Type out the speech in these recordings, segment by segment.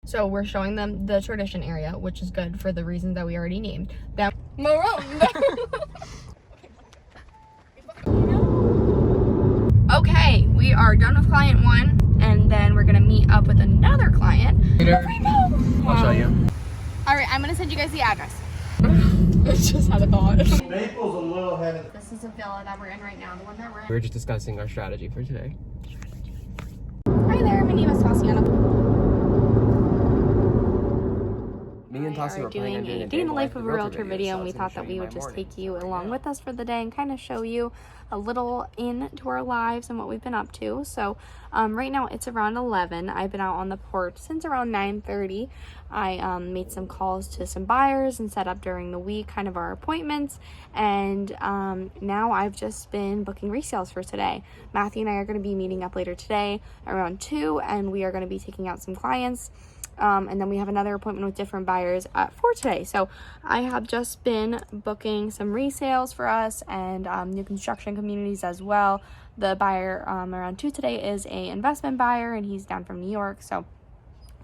So we're showing them the tradition area, which is good for the reasons that we already named. Then maroon. Okay, we are done with client 1, and then we're gonna meet up with another client. Later. I'll show you. All right, I'm gonna send you guys the address. It's just had a thought. Maple's a little heavy. This is a villa that we're in right now, the one that we're in. We're just discussing our strategy for today. Hi there, my name is Tasianna. Me and Tasi were planning on doing a day in the life of a realtor video, and we thought that we would just take you along with us for the day and kind of show you a little into our lives and what we've been up to. So right now it's around 11. I've been out on the porch since around 9:30. I made some calls to some buyers and set up during the week kind of our appointments, and now I've just been booking resales for today. Matthew and I are going to be meeting up later today around 2, and we are going to be taking out some clients. And then we have another appointment with different buyers at 4 today. So I have just been booking some resales for us and new construction communities as well. The buyer around 2 today is a investment buyer, and he's down from New York. So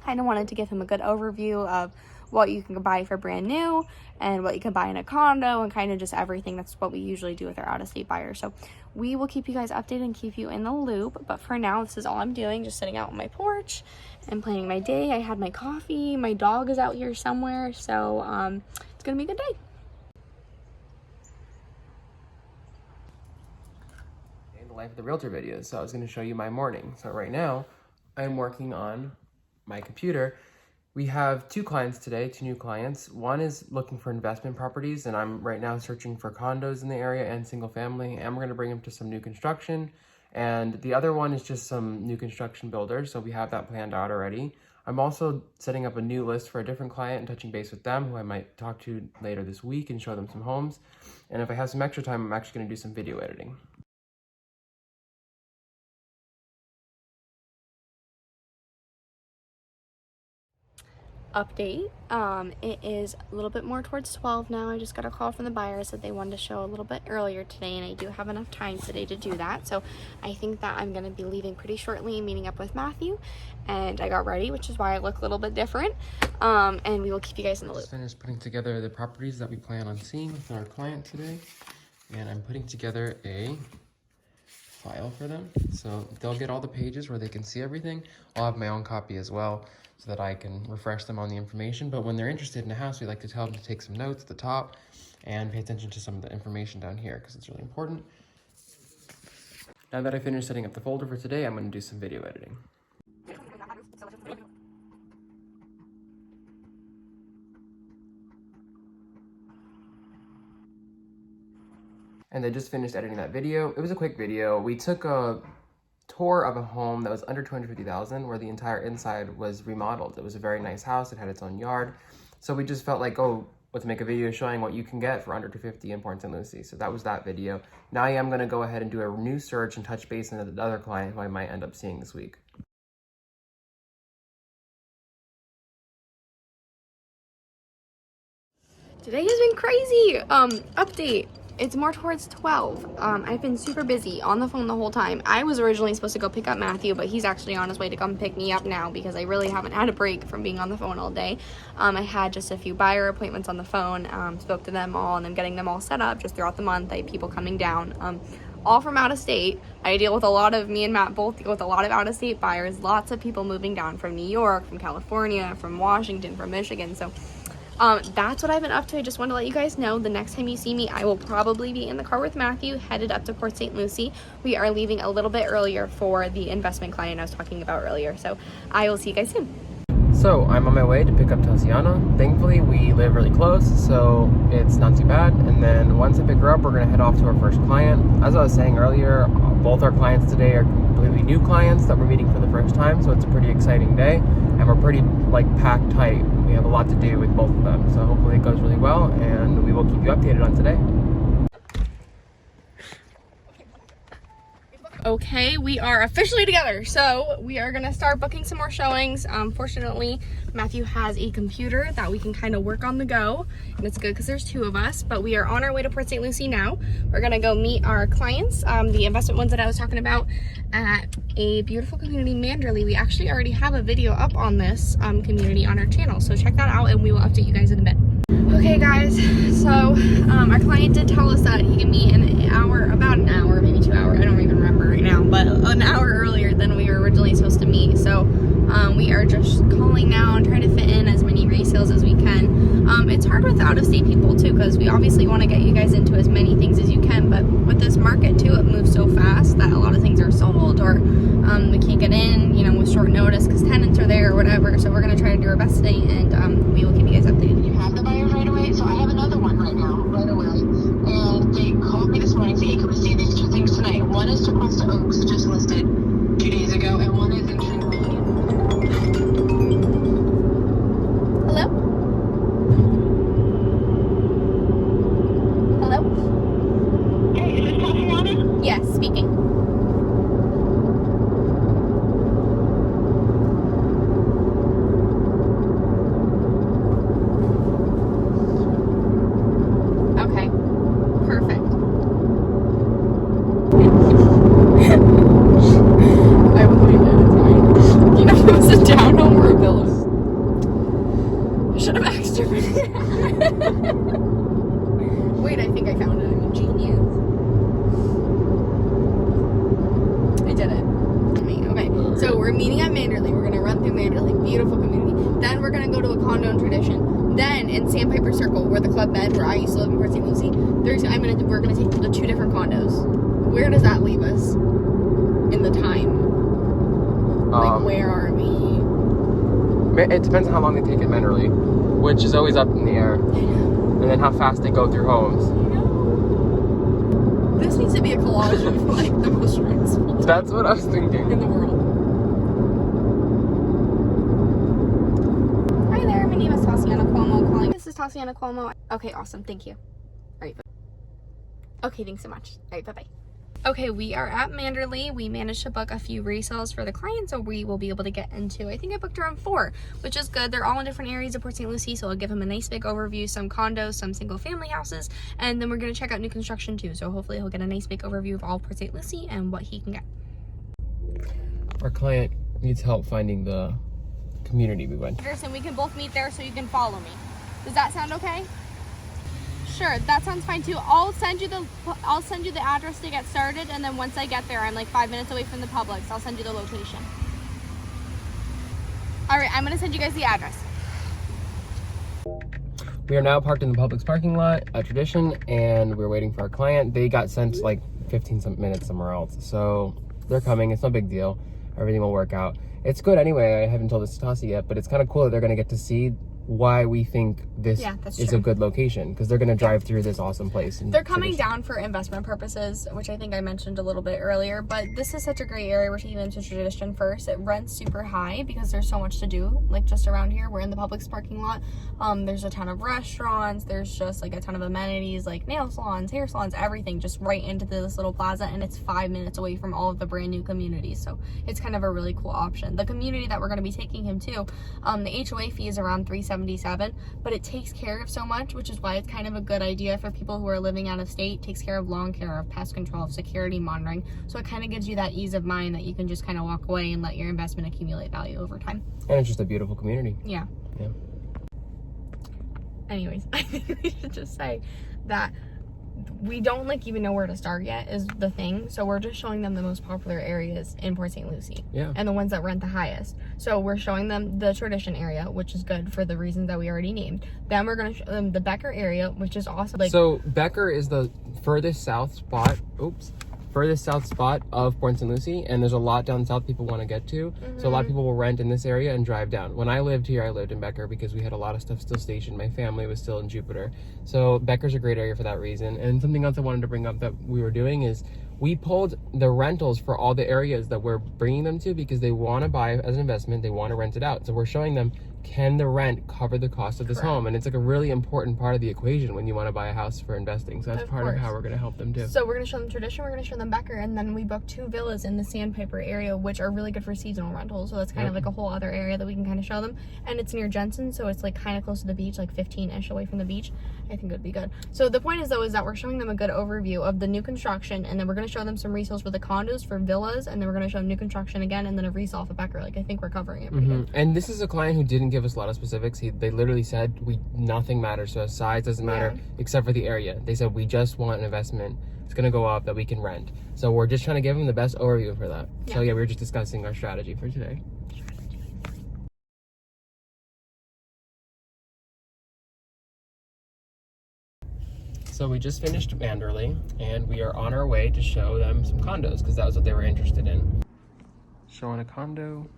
kind of wanted to give him a good overview of what you can buy for brand new and what you can buy in a condo and kind of just everything. That's what we usually do with our out-of-state buyers. So we will keep you guys updated and keep you in the loop. But for now, this is all I'm doing, just sitting out on my porch and planning my day. I had my coffee. My dog is out here somewhere. So it's going to be a good day. In the life of the realtor videos. So I was going to show you my morning. So right now, I'm working on my computer. We have 2 clients today, 2 new clients. One is looking for investment properties, and I'm right now searching for condos in the area and single family, and we're gonna bring them to some new construction. And the other one is just some new construction builders, so we have that planned out already. I'm also setting up a new list for a different client and touching base with them, who I might talk to later this week and show them some homes. And if I have some extra time, I'm actually gonna do some video editing. Update. It is a little bit more towards 12 now. I just got a call from the buyers that they wanted to show a little bit earlier today, and I do have enough time today to do that. So I think that I'm going to be leaving pretty shortly, meeting up with Matthew, and I got ready, which is why I look a little bit different. And we will keep you guys in the loop. Just finished putting together the properties that we plan on seeing with our client today, and I'm putting together a file for them, so they'll get all the pages where they can see everything. I'll have my own copy as well, so that I can refresh them on the information. But when they're interested in a house, we like to tell them to take some notes at the top and pay attention to some of the information down here, because it's really important. Now that I finished setting up the folder for today, I'm going to do some video editing. And I just finished editing that video. It was a quick video. We took a tour of a home that was under $250,000, where the entire inside was remodeled. It was a very nice house. It had its own yard. So we just felt like, oh, let's make a video showing what you can get for under $250 in Port St. Lucie. So that was that video. Now I am going to go ahead and do a new search and touch base on the other client who I might end up seeing this week. Today has been crazy. Update. It's more towards 12. I've been super busy on the phone the whole time. I was originally supposed to go pick up Matthew, but he's actually on his way to come pick me up now because I really haven't had a break from being on the phone all day. I had just a few buyer appointments on the phone, spoke to them all, and I'm getting them all set up just throughout the month. I had people coming down, all from out of state. Me and Matt both deal with a lot of out of state buyers, lots of people moving down from New York, from California, from Washington, from Michigan. So that's what I've been up to. I just want to let you guys know the next time you see me, I will probably be in the car with Matthew, headed up to Port St. Lucie. We are leaving a little bit earlier for the investment client I was talking about earlier. So I will see you guys soon. So I'm on my way to pick up Tasianna. Thankfully, we live really close, so it's not too bad. And then once I pick her up, we're gonna head off to our first client. As I was saying earlier, both our clients today are completely new clients that we're meeting for the first time, so it's a pretty exciting day. And we're pretty packed tight. We have a lot to do with both of them, so hopefully it goes really well, and we will keep you updated on today. Okay, we are officially together, so we are gonna start booking some more showings. Fortunately, Matthew has a computer that we can kind of work on the go, and it's good because there's two of us, but we are on our way to Port St. Lucie now. We're gonna go meet our clients, the investment ones that I was talking about, at a beautiful community, Manderley. We actually already have a video up on this community on our channel, so check that out and we will update you guys in a bit. Okay guys, so our client did tell us that he can meet in an hour, about an hour, maybe 2 hours, I don't even remember right now, but an hour earlier than we were originally supposed to meet. So we are just calling now and trying to fit in as many resales as we can. It's hard with out-of-state people too, because we obviously want to get you guys into as many things as you can, but with this market too, it moves so fast that a lot of things are sold, or we can't get in, you know, with short notice because tenants are there or whatever. So we're going to try to do our best today, and we will keep you guys updated. You have the buyer right away, so I have another one right now, right away. And they called me this morning saying, hey, can we see these two things tonight? One is to Costa Oaks, just listed 2 days ago, and one is in Trinity. Hello? Hello? Hey, is this Tasianna? Yes, speaking. Okay, perfect. I believe it, it's fine. Do you know if it was a townhome or a villa? I should have asked her. Wait, I think I found it. I'm a genius. I did it. Okay, so we're meeting at Manderley. We're gonna run through Manderley, beautiful community. Then we're gonna go to a condo in Tradition. Then in Sandpiper Circle, where the Club Med, where I used to live in Port St. Lucie, we're gonna take the 2 different condos. Where does that leave us in the time? Like, where are we? It depends on how long they take at Manderley, which is always up in the air, and then how fast they go through homes. This needs to be a collage of like the most stressful That's what I was thinking. in the world. Hi there, my name is Tasianna Cuomo calling. This is Tasianna Cuomo. Okay, awesome, thank you. All right. Okay, thanks so much. All right, bye-bye. Okay, we are at Manderley. We managed to book a few resales for the clients, so we will be able to get into, I think I booked around 4, which is good. They're all in different areas of Port St. Lucie, so I'll give him a nice big overview, some condos, some single family houses, and then we're going to check out new construction too. So hopefully he'll get a nice big overview of all Port St. Lucie and what he can get. Our client needs help finding the community we went to. And we can both meet there so you can follow me. Does that sound okay? Sure, that sounds fine too. I'll send you the address to get started, and then once I get there, I'm like 5 minutes away from the Publix. I'll send you the location. All right, I'm gonna send you guys the address. We are now parked in the Publix parking lot at Tradition, and we're waiting for our client. They got sent like 15 minutes somewhere else, so they're coming. It's no big deal. Everything will work out. It's good anyway. I haven't told this to Tasi yet, but it's kind of cool that they're going to get to see why we think this is a good location, because they're going to drive through this awesome place. They're coming down for investment purposes, which I think I mentioned a little bit earlier, but this is such a great area. We're taking them to Tradition first. It rents super high because there's so much to do, like just around here. We're in the Publix parking lot. There's a ton of restaurants. There's just like a ton of amenities, like nail salons, hair salons, everything just right into this little plaza, and it's 5 minutes away from all of the brand new communities. So it's kind of a really cool option. The community that we're going to be taking him to, the HOA fee is around $377, but it takes care of so much, which is why it's kind of a good idea for people who are living out of state. It takes care of lawn care, of pest control, of security monitoring. So it kind of gives you that ease of mind that you can just kind of walk away and let your investment accumulate value over time. And it's just a beautiful community. Yeah. Anyways, I think we should just say that we don't like even know where to start yet is the thing. So we're just showing them the most popular areas in Port St. Lucie. Yeah. And the ones that rent the highest. So we're showing them the Tradition area, which is good for the reasons that we already named. Then we're going to show them the Becker area, which is also like... So Becker is the furthest south spot of Port St. Lucie, and there's a lot down south people want to get to. So a lot of people will rent in this area and drive down. When I lived here, I lived in Becker because we had a lot of stuff still stationed. My family was still in Jupiter. So Becker's a great area for that reason. And something else I wanted to bring up that we were doing is we pulled the rentals for all the areas that we're bringing them to because they want to buy as an investment, they want to rent it out. So we're showing them, can the rent cover the cost of this home? And it's like a really important part of the equation when you want to buy a house for investing. So that's part of how we're going to help them too. So we're going to show them tradition, we're going to show them Becker, and then we booked 2 villas in the Sandpiper area, which are really good for seasonal rentals. So that's kind of like a whole other area that we can kind of show them. And it's near Jensen, so it's like kind of close to the beach, like 15-ish away from the beach. I think it would be good. So the point is though, is that we're showing them a good overview of the new construction, and then we're going to show them some resales for the condos, for villas, and then we're going to show them new construction again, and then a resale for Becker. Like, I think we're covering it pretty good. And this is a client who didn't give us a lot of specifics. They literally said nothing matters to us. Size doesn't matter except for the area. They said we just want an investment. It's gonna go up that we can rent. So we're just trying to give them the best overview for that. So yeah, we were just discussing our strategy for today. So we just finished Manderley, and we are on our way to show them some condos because that was what they were interested in. Showing a condo.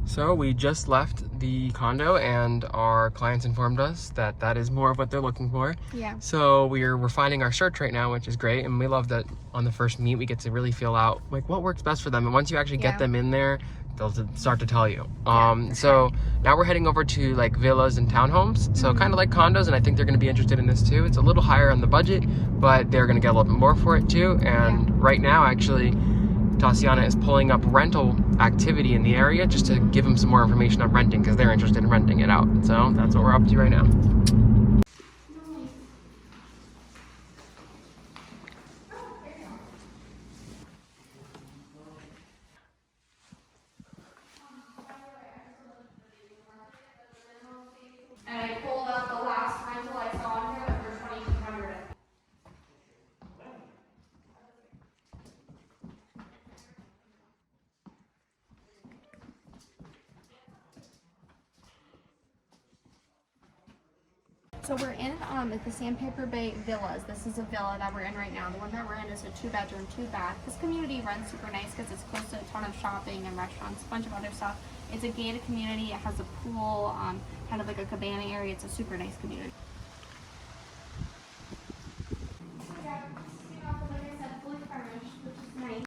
So we just left the condo, and our clients informed us that that is more of what they're looking for. Yeah. So we're refining our search right now, which is great, and we love that on the first meet we get to really feel out like what works best for them. And once you actually get them in there, they'll start to tell you. So now we're heading over to like villas and townhomes, so kind of like condos, and I think they're going to be interested in this too. It's a little higher on the budget, but they're going to get a little bit more for it too. And right now, actually, Tasianna is pulling up rental activity in the area just to give them some more information on renting because they're interested in renting it out. So that's what we're up to right now. And I pulled up the last rental I saw on here for 2,200. So we're in at the Sandpiper Bay Villas. This is a villa that we're in right now. The one that we're in is a 2-bedroom, 2-bath. This community runs super nice because it's close to a ton of shopping and restaurants, a bunch of other stuff. It's a gated community. It has a pool, kind of like a cabana area. It's a super nice community. Yeah, like I said, fully furnished, which is nice.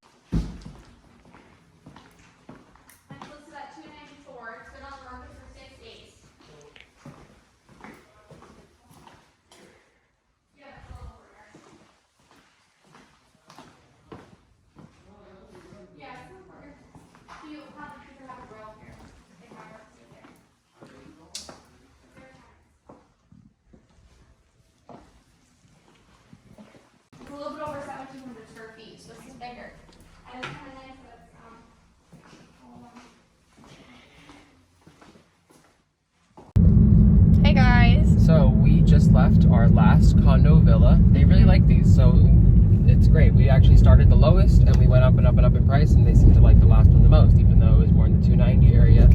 It's listed at $294. It's been on the market for 6 days. It's a little bit over 1,700 square feet, so this is bigger. And it's kind of nice that it's, Hey guys! So we just left our last condo villa. They really like these, so it's great. We actually started the lowest and we went up and up and up in price, and they seem to like the last one the most, even though it was more in the 290 area.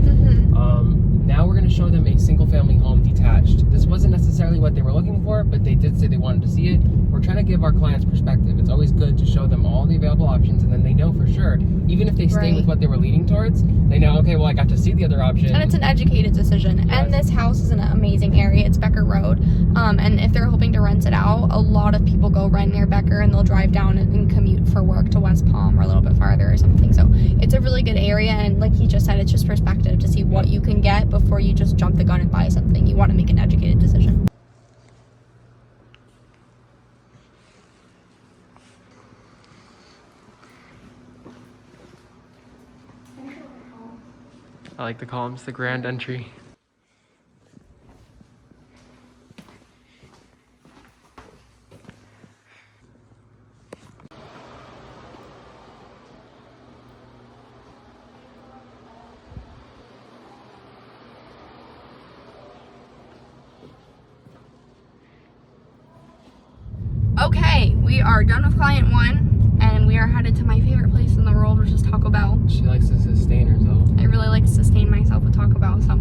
Now we're going to show them a single family home detached. This wasn't necessarily what they were looking for, but they did say they wanted to see it. We're trying to give our clients perspective. It's always good to show them all the available options, and then they know for sure, even if they stay with what they were leaning towards, they know, okay, well, I got to see the other option. And it's an educated decision. And this house is in an amazing area. It's Becker Road. And if they're hoping to rent it out, a lot of people go rent near Becker and they'll drive down and commute for work to West Palm or a little bit farther or something. So it's a really good area. And like he just said, it's just perspective to see what you can get before you just jump the gun and buy something. You want to make an educated decision. I like the columns, the grand entry. Okay, we are done with client 1 and we are headed to my favorite place in the world, which is Taco Bell. She likes to sustain herself. I really like to sustain myself with Taco Bell, so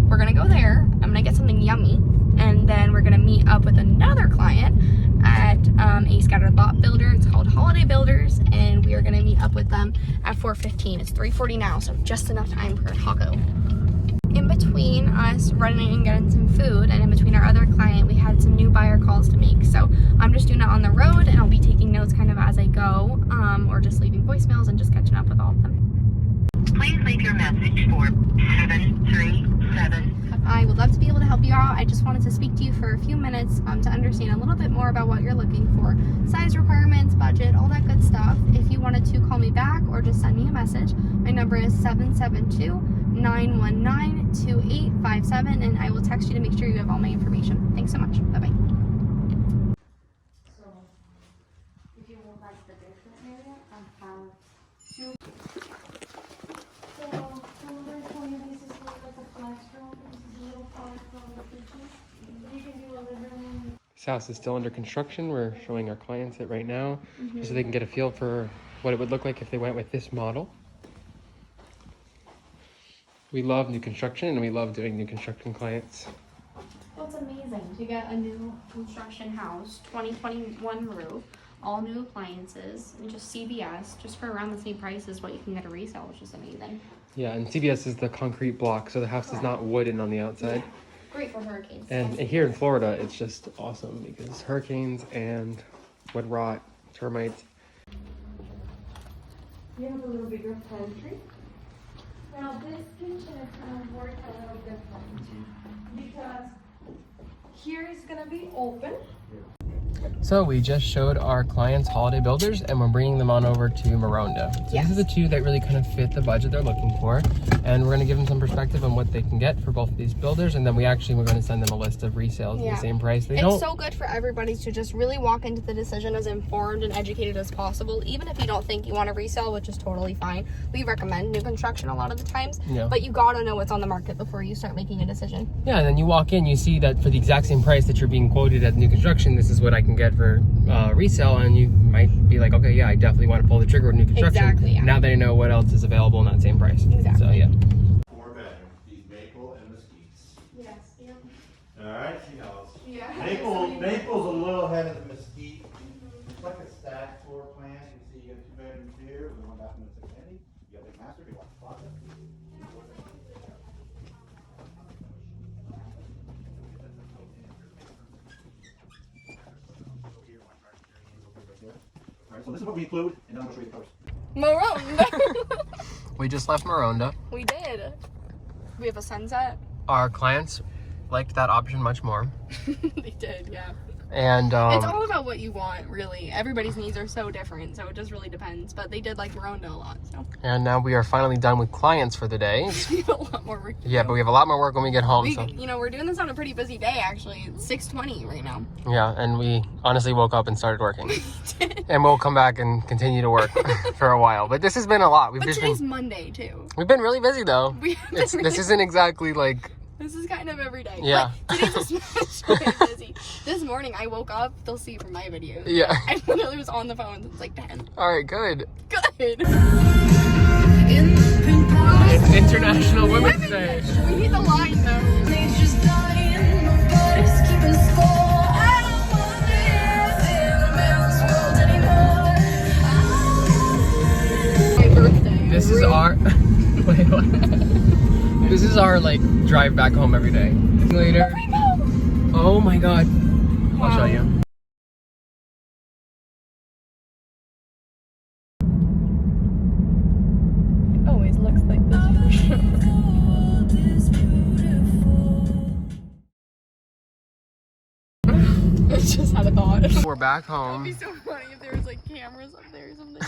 we're gonna go there. I'm gonna get something yummy, and then we're gonna meet up with another client at a scattered lot builder. It's called Holiday Builders, and we are going to meet up with them at 4:15. It's 3:40 now, so just enough time for a taco. In between us running and getting some food, and in between our other client, we had some new buyer calls to make. So I'm just doing it on the road, and I'll be taking notes kind of as I go, or just leaving voicemails and just catching up with all of them. Please leave your message for 737. I would love to be able to help you out. I just wanted to speak to you for a few minutes to understand a little bit more about what you're looking for. Size requirements, budget, all that good stuff. If you wanted to call me back or just send me a message, my number is 772-919-2857, and I will text you to make sure you have all my information. Thanks so much. Bye-bye. So, if you would like the basement area, I have two. This house is still under construction. We're showing our clients it right now, just so they can get a feel for what it would look like if they went with this model. We love new construction, and we love doing new construction clients. Well, it's amazing to get a new construction house, 2021 roof, all new appliances, and just CBS, just for around the same price as what you can get a resale, which is amazing. Yeah, and CBS is the concrete block, so the house is not wooden on the outside. Yeah. Great for hurricanes. And here in Florida, it's just awesome because hurricanes and wood rot, termites. You have a little bigger pantry. Now this kitchen is going to work a little different because here is going to be open. So we just showed our clients holiday builders, and we're bringing them on over to Maronda. So Yes. These are the two that really kind of fit the budget they're looking for, and we're going to give them some perspective on what they can get for both of these builders, and then we're going to send them a list of resales at the same price. It's so good for everybody to just really walk into the decision as informed and educated as possible, even if you don't think you want to resell, which is totally fine. We recommend new construction a lot of the times, but you gotta know what's on the market before you start making a decision. Yeah, and then you walk in, you see that for the exact same price that you're being quoted at new construction, this is what I can get for resale, and you might be like, okay, yeah, I definitely want to pull the trigger with new construction. Exactly, yeah. Now that I know what else is available in that same price. Exactly. So yeah. 4 bedrooms, these maple and mesquites. Yes. Yep. All right, she knows. Yeah. Maple's a little ahead of the mesquite. It's like a stacked floor plan. You can see you got 2 bedrooms here with 1 bathroom and 6 handy. You got the master, you got the closet. All right, so this is what we include, and then I'm going to show you the colors. Maroon! We just left Maronda. We did. We have a sunset. Our clients liked that option much more. They did, yeah. And It's all about what you want, really. Everybody's needs are so different, so it just really depends. But they did like Maronda a lot, so. and now we are finally done with clients for the day. We have a lot more work to Yeah, do. but we have a lot more work when we get home. So We're doing this on a pretty busy day, actually. It's 6:20 right now. yeah, and we honestly woke up and started working. And we'll come back and continue to work for a while. But this has been a lot. But today's Monday, too. We've been really busy though. This isn't exactly like. This is kind of every day. Yeah. But today's especially busy. This morning I woke up, they'll see from my videos. Yeah. I literally was on the phone since like 10. All right, good. Good. It's International Women's Day. We need the line though. My birthday. This is our. Wait, what? This is our like drive back home every day. Later. Oh my god. I'll show you. It always looks like this. I just had a thought. We're back It'd home be so funny if there was like cameras up there or something.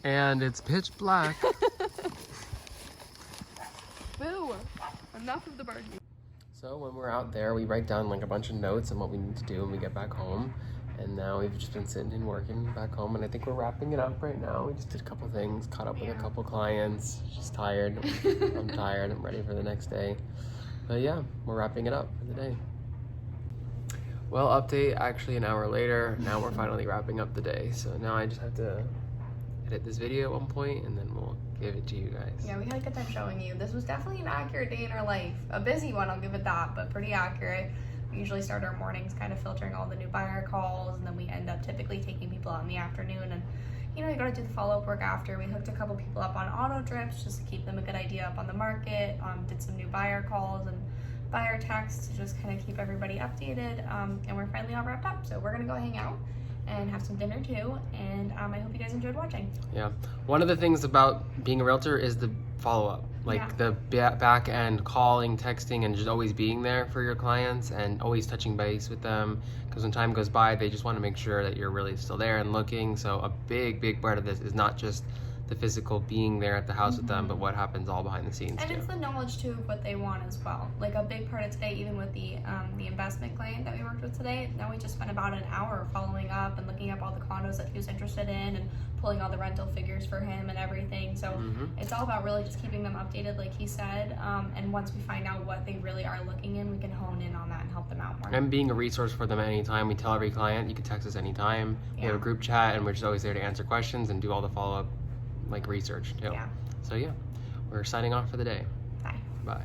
and it's pitch black. Boo! Enough of the bargaining. So when we're out there, we write down like a bunch of notes on what we need to do when we get back home. And now we've just been sitting and working back home, and I think we're wrapping it up right now. We just did a couple things, caught up with a couple clients. Just tired. I'm tired. I'm ready for the next day. But yeah, we're wrapping it up for the day. Well, update actually an hour later. Now we're finally wrapping up the day. So now I just have to edit this video at one point, and then we'll give it to you guys. Yeah, we had a good time showing you. This was definitely an accurate day in our life. A busy one, I'll give it that, but pretty accurate. We usually start our mornings kind of filtering all the new buyer calls, and then we end up typically taking people out in the afternoon and you know, you gotta do the follow-up work after. We hooked a couple people up on auto drips just to keep them a good idea up on the market. Did some new buyer calls and buyer texts to just kind of keep everybody updated. And we're finally all wrapped up. So we're gonna go hang out and have some dinner too. And I hope you guys enjoyed watching. Yeah. One of the things about being a realtor is the follow-up. Like the back end calling, texting, and just always being there for your clients and always touching base with them. Because when time goes by, they just want to make sure that you're really still there and looking. So a big part of this is not just the physical being there at the house with them, but what happens all behind the scenes And too. it's the knowledge too of what they want as well. Like a big part of today, even with the investment client that we worked with today, now we just spent about an hour following up and looking up all the condos that he was interested in and pulling all the rental figures for him and everything. So it's all about really just keeping them updated, like he said. And once we find out what they really are looking in, we can hone in on that and help them out more. And being a resource for them anytime. We tell every client, you can text us anytime. We have a group chat, and we're just always there to answer questions and do all the follow-up like research too. Yeah. So yeah, we're signing off for the day. Bye. Bye.